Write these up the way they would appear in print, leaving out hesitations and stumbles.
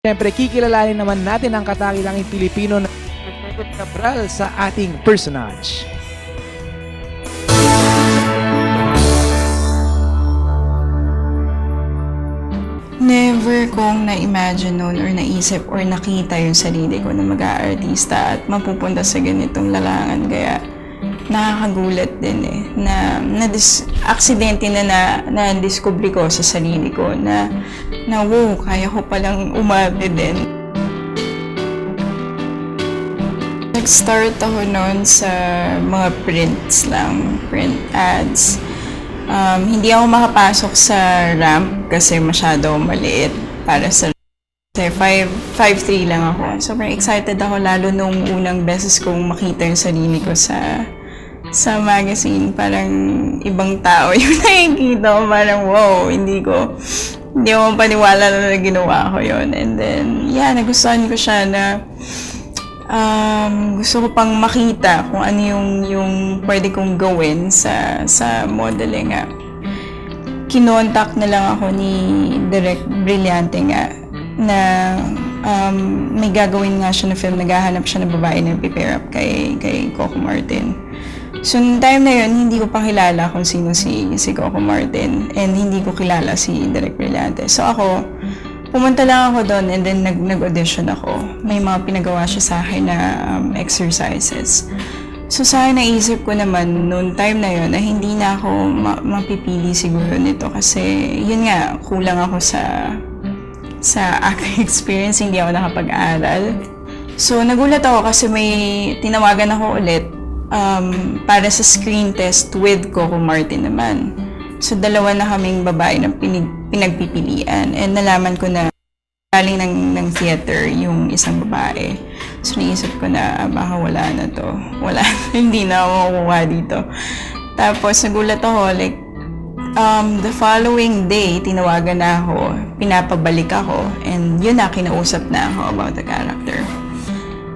Siyempre, kikilalanin naman natin ang katangi-langing Pilipino na nagkakabral sa ating personage. Never kong na-imagine noon or naisip or nakita yung sarili ko na mag-aartista at mapupunta sa ganitong larangan. Kaya nakakagulat din aksidente na-discover ko sa sarili ko na wow, kaya ko palang umarte din. Nag-start ako noon sa mga print ads. Hindi ako makapasok sa ramp kasi masyado maliit para sa kasi 5'3" lang ako. Sobrang excited ako lalo nung unang beses kong makita yung sarili ko sa magazine. Parang ibang tao yung nakikita ko. Parang wow, hindi ako paniwala na ginawa ko yun. And then, nagustuhan ko siya na gusto ko pang makita kung ano yung pwede kong gawin sa modeling nga. Kinontak na lang ako ni Direk Brillante nga na may gagawin nga siya na film, naghahanap siya ng babae na prepare up kay Coco Martin. So, noong time na yun, hindi ko pa kilala kung sino si Coco Martin and hindi ko kilala si Direk Brillante. So, ako, pumunta lang ako doon and then nag-audition ako. May mga pinagawa siya sa akin na exercises. So sa akin naisip ko naman noon time na yun na hindi na ako mapipili siguro nito kasi yun nga, kulang ako sa acting experience, hindi ako nakapag-aral. So nagulat ako kasi may tinawagan ako ulit para sa screen test with Coco Martin naman. So, dalawa na kaming babae na pinagpipilian. And nalaman ko na galing ng theater yung isang babae. So, naisip ko na baka wala na to. Wala, hindi na ako makukuha dito. Tapos, nagulat ako, the following day, tinawagan na ako, pinapabalik ako, and yun na, kinausap na ako about the character.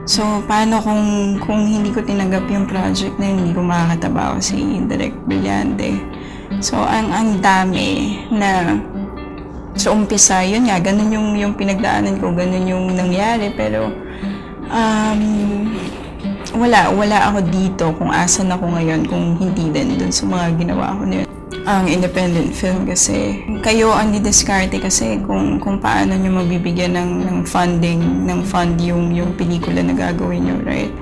So, paano kung hindi ko tinanggap yung project na yun, hindi ko makakatabaho si Direk Brillante. So, ang dami na sa umpisa, yun nga, ganun yung pinagdaanan ko, ganun yung nangyari, pero wala ako dito kung asan ako ngayon, kung hindi din dun sa mga ginawa ko na yun. Ang independent film kasi, kayo ang didiskarte kasi kung paano nyo mabibigyan ng fund yung pelikula na gagawin nyo, right?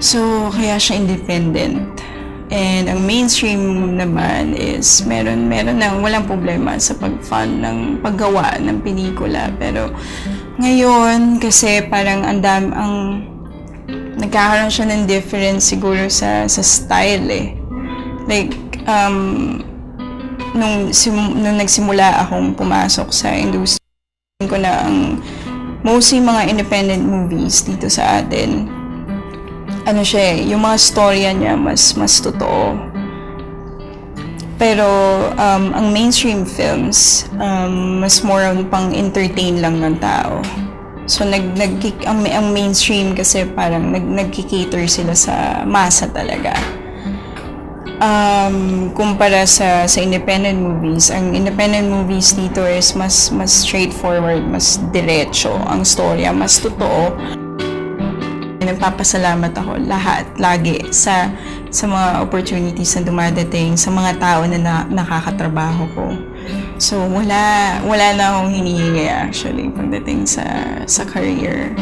So, kaya siya independent. And ang mainstream naman is meron na walang problema sa pag-fund ng paggawa ng pelikula. Pero ngayon kasi parang nagkakaroon siya ng difference siguro sa style eh. Like nung nagsimula akong pumasok sa industry ko na ang mostly mga independent movies dito sa atin, yung mga storya niya mas totoo. Pero ang mainstream films mas more on pang entertain lang ng tao. So ang mainstream kasi parang nagki-cater sila sa masa talaga. Kumpara sa independent movies, ang independent movies dito is mas straightforward, mas diretso ang storya, mas totoo. Nagpapasalamat ako lagi sa mga opportunities na dumadating, sa mga tao na nakakatrabaho ko. So wala na akong hinihingi actually pagdating sa career.